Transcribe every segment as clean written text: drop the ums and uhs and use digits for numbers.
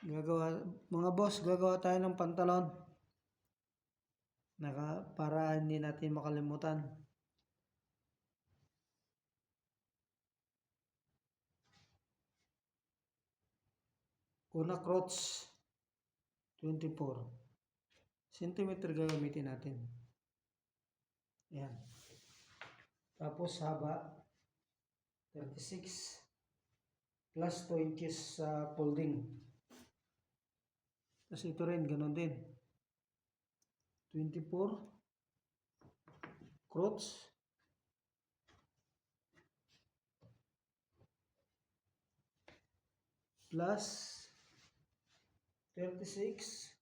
Mga boss, gagawa tayo ng pantalon. Para hindi natin makalimutan. Una crotch, 24 centimeter gagamitin natin. Ayan. Tapos haba, 36 plus 2 inches sa folding. Tapos ito rin, ganun din. 24 crotch plus 36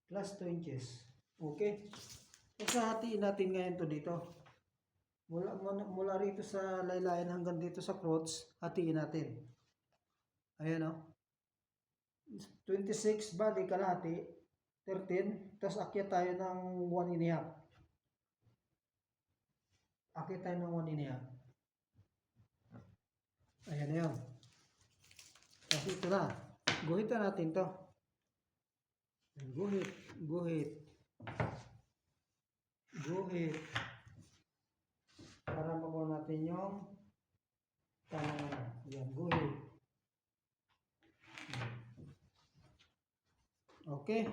plus 2 inches. Okay. So, hatiin natin ngayon to dito. Mula rito sa laylayan hanggang dito sa crotch, hatiin natin. Ayan o. 26 bali kalahati, 13, tapos akyat tayo ng 1 and a half. Akyat tayo ng 1 and a half. Ayan na yun. Tapos ito na. Guhitan natin to. Guhit. Para makuha natin yung yan, guhit. Okay.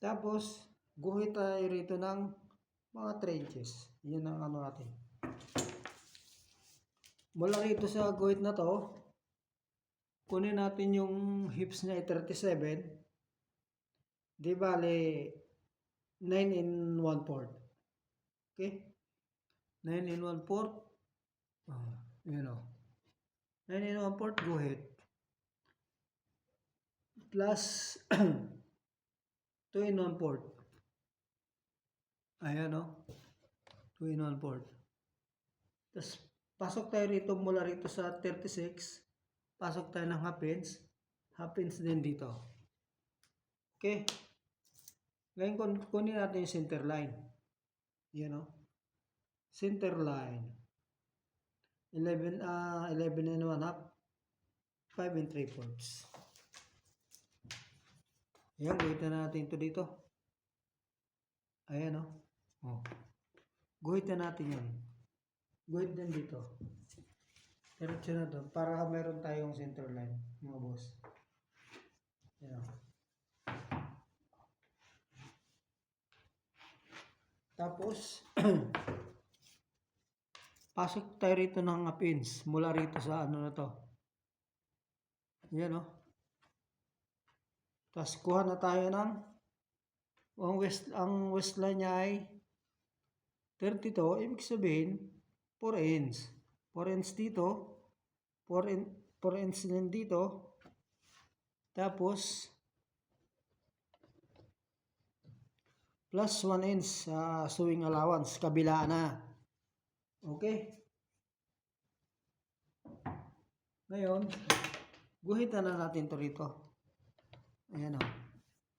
Tapos, guhit tayo rito ng mga 3 inches. Yan ang ano natin. Mula rito sa guhit na to, kunin natin yung hips niya ay 37. Di bale, 9 and 1/4. Okay? 9 and 1/4. Yun o. 9 and 1/4 guhit. Plus 2 and 1/4. Ayan o. 2 and 1/4. Tapos, pasok tayo rito mula rito sa 36. Pasok tayo ng half inch. Half inch din dito. Okay? Ngayon, kunin natin yung center line. Yan o. Center line. 11 and 1/2. 5 and 3/4. Ayan, guhitan natin ito dito. Ayan o. Guhitan natin yan. Guhit din dito. Diretso na to. Para meron tayong center line, mga boss. Ayan o. Tapos, pasok tayo rito ng half inch. Mula rito sa ano na to. Ayan o. Tapos, kuha na tayo ng ang waistline niya ay 32. Ibig sabihin, 4 inch. 4 inch dito. 4 inch din dito. Tapos, plus 1 inch sa sewing allowance. Kabila na. Okay? Ngayon, guhitan na natin ito rito. Ayan o.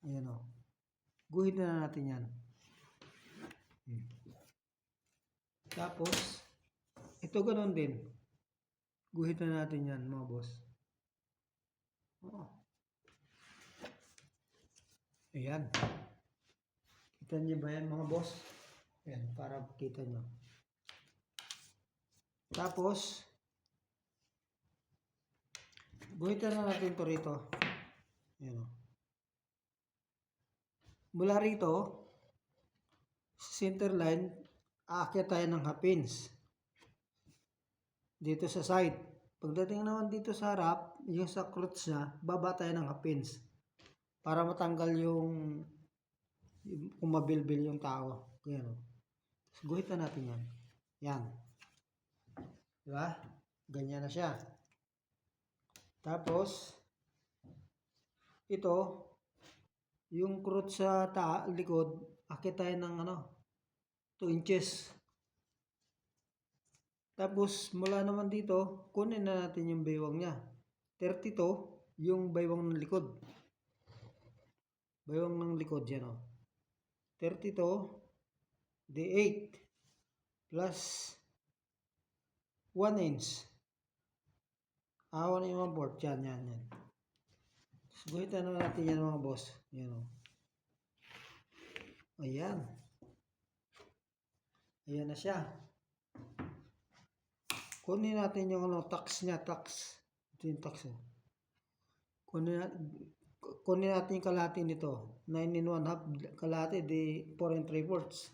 Ayan o. Guhitan na natin yan. Tapos, ito ganoon din. Guhitan na natin yan, mga boss. Ayan. Kita niyo ba yan, mga boss? Ayan, para kita nyo. Tapos, guhitan na natin ito rito. Ayan o. Mula rito, center line, aakyat tayo ng half inch. Dito sa side. Pagdating naman dito sa harap, yung sa crotch niya, baba tayo ng half inch. Para matanggal yung kung mabilbil yung tao. Ayan o. Guhitan natin yan. Yan. Diba? Ganyan na siya. Tapos, ito, yung crotch sa likod, akit tayo ng 2 inches. Tapos, mula naman dito, kunin na natin yung baywang niya. 32, yung baywang ng likod. Baywang ng likod, yan o. 32, di 8, plus 1 inch. 1 and 1/4. Yan. So, guhitan na natin yan mga boss. Yan o. Ayan. Ayan na siya. Kunin natin yung tax niya. Tax. Ito yung tax. Kunin natin yung kalahati nito. 9 and 1/2 kalahati. Di 4 and 3/4.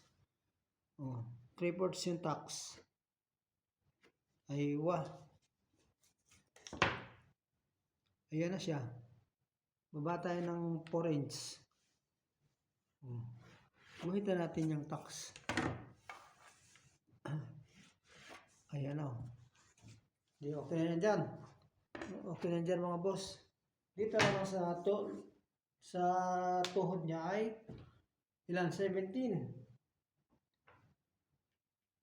3/4 yung tax. Aywa. Ayan na siya. Baba tayo ng 4 inch. Guhitan natin yung tax. Ayan o. Di okay na dyan. Okay na dyan mga boss. Dito naman sa tuhod niya ay ilan? 17.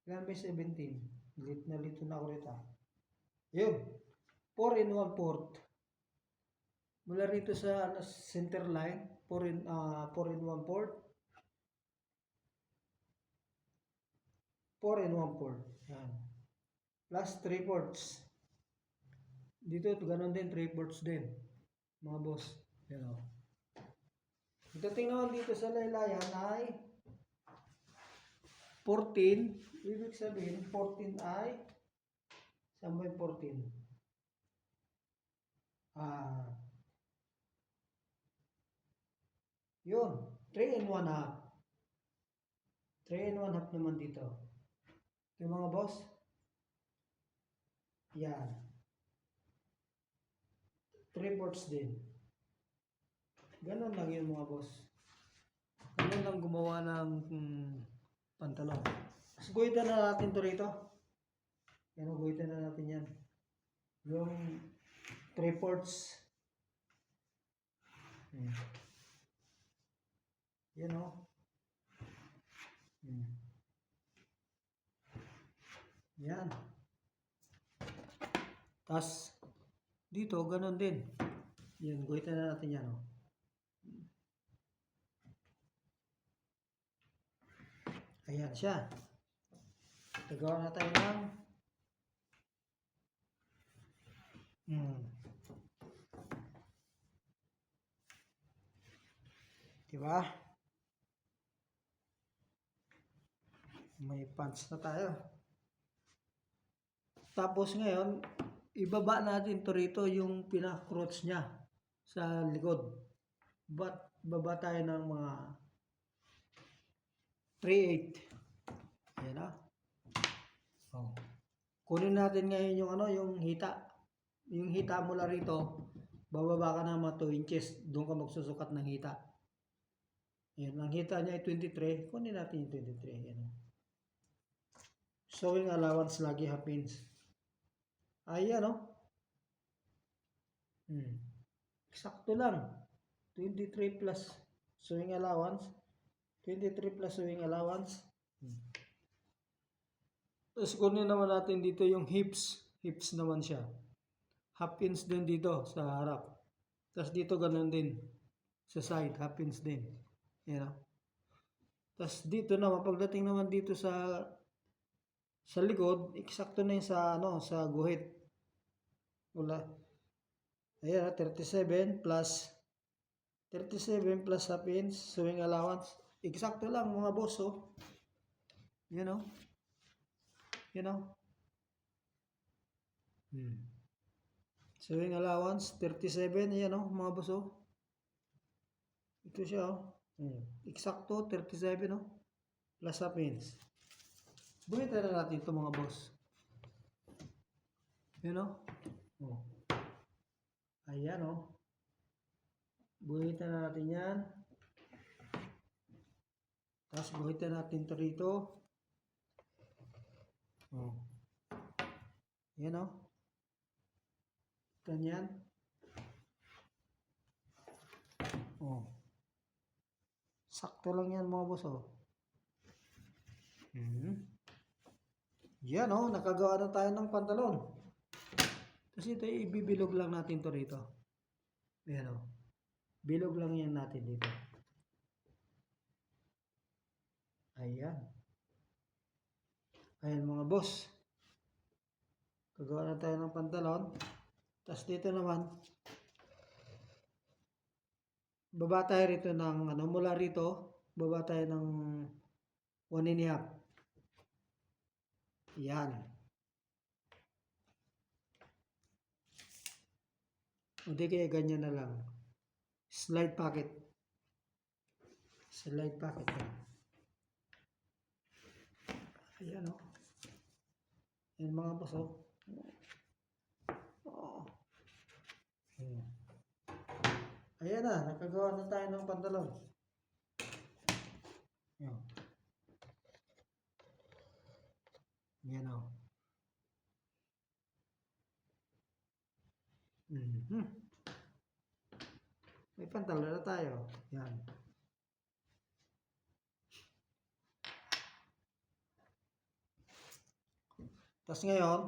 Ilan ba 17? Nalito na ako rito. Yun. 4 and 1/4. Mula rito sa center line, 4 and 1/4. 4 and 1/4. Yan. Plus 3/4. Dito, ganun din, 3/4 din. Mga boss. Yan o. Ito tingnan dito sa laylayan ay 14. Ibig sabihin, 14 ay saan ba yung 14? Yun. 3 and 1/2. 3 and 1/2 naman dito. Ito mga boss. Yan. 3/4 din. Ganon lang yun mga boss. Ganon lang gumawa ng pantalon. Tapos guhitan na natin to rito. Yan, guhitan na natin yan. Yung 3/4. Yan o. Yan. Tapos dito, ganon din. Yan, guhitan na natin yan o. Ayan siya. Tagawa na tayo ng diba? May pants na tayo. Tapos ngayon, ibaba natin to rito yung pinaka-crotch niya sa likod. Baba tayo ng mga 3/8. Ayan na. Kunin natin ngayon yung yung hita. Yung hita mula rito, bababa ka na mga 2 inches. Doon ka magsusukat ng hita. Ayan, ang hita niya ay 23. Kunin natin yung 23. Ayan. Sewing allowance lagi half inch. Ayan o. Eksakto lang. 23 plus sewing allowance. 23 plus sewing allowance. Tapos kunin naman natin dito yung hips. Hips naman siya. Half inch din dito sa harap. Tapos dito ganun din. Sa side, half inch din. Ayan o. Tapos dito naman, pagdating naman dito sa likod, eksakto na yun sa guhit. Wala. Ayan, 37 plus half inch, sewing allowance. Eksakto lang mga boss, oh. Yan, oh. Yan, oh. Sewing allowance, 37. Ayan, oh, mga boss, oh. Ito siya, oh. Eksakto, 37, oh. Plus half inch. Buhitan na natin ito mga boss. Yan o. Ayan o. Buhitan na natin yan. Tapos buhitan natin ito rito. Yan o. Ganyan. Sakto lang yan mga boss o. Yan o, nakagawa na tayo ng pantalon. Kasi ito, ibibilog lang natin to rito. Ayan o. Bilog lang yan natin dito. Ayan. Ayan mga boss. Kagawa na tayo ng pantalon. Tapos dito naman, baba tayo rito ng, mula rito, baba tayo ng 1.5. Yan. O di kaya ganyan na lang. Slide pocket. Slide pocket yan. Ayan o. Ayan mga boss o. Ayan. Ayan na, nakagawa na tayo ng pantalon. Ayan. Ayan o. May pantalon na tayo. Ayan. Tapos ngayon,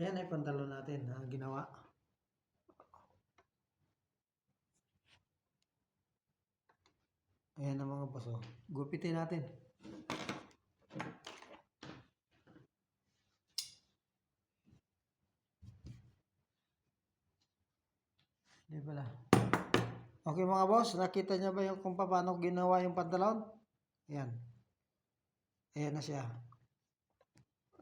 ayan ay pantalon natin na ginawa. Ayan ang mga boss o. Gupitin natin. Hindi pala. Okay mga boss, nakita niyo ba yung kung paano ginawa yung pantalon? Ayan. Ayan na siya.